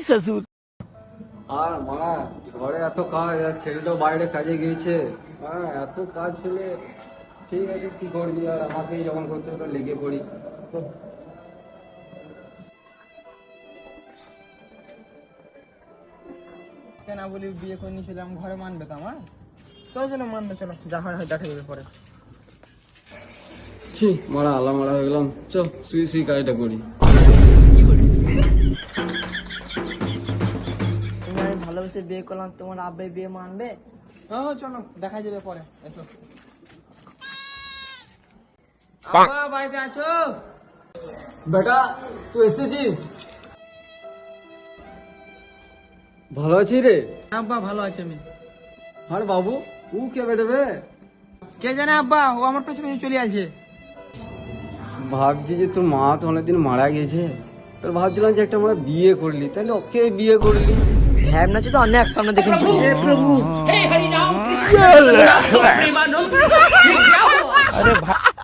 ससुर। আর মা ঘরে এত কাজ, আর ছেলেটাও বাইরে কাজে গিয়েছে। হ্যাঁ, এত কাজ ছেলে, ঠিক আছে কি করবি, আর আমাকেই যখন করতে হতো লেগে পড়ি। না বলি বিয়ে করে নিয়েছিলাম, ঘরে মানবে তো আমার? চলো চলো মানবে, চলো যা হয় হয় দেখা যাবে পরে। ছি মারা আলা মারা হয়ে গেলাম। চ শুই শুই কাজটা করি। তুমি আমি ভালোবেসে বিয়ে করলাম, তোমার আব্বাই বিয়ে মানবে? ও চলো দেখা যাবে পরে, এসো। আব্বা বাড়িতে আছো? বেটা তুই এসেছিস? ভালো আছি রে। আব্বা ভালো আছে আমি। আর বাবু ও কে বেটাবে? কে জানে আব্বা, ও আমার পেছনে চলে আছে। ভাবছি যে তোর মা তো অনেকদিন মারা গেছে, তোর ভাবছিলাম যে একটা মানে বিয়ে করলি, তাহলে ওকে বিয়ে করলি। ভাবনা তো অনেক সামনে দেখেছি। अरे भाई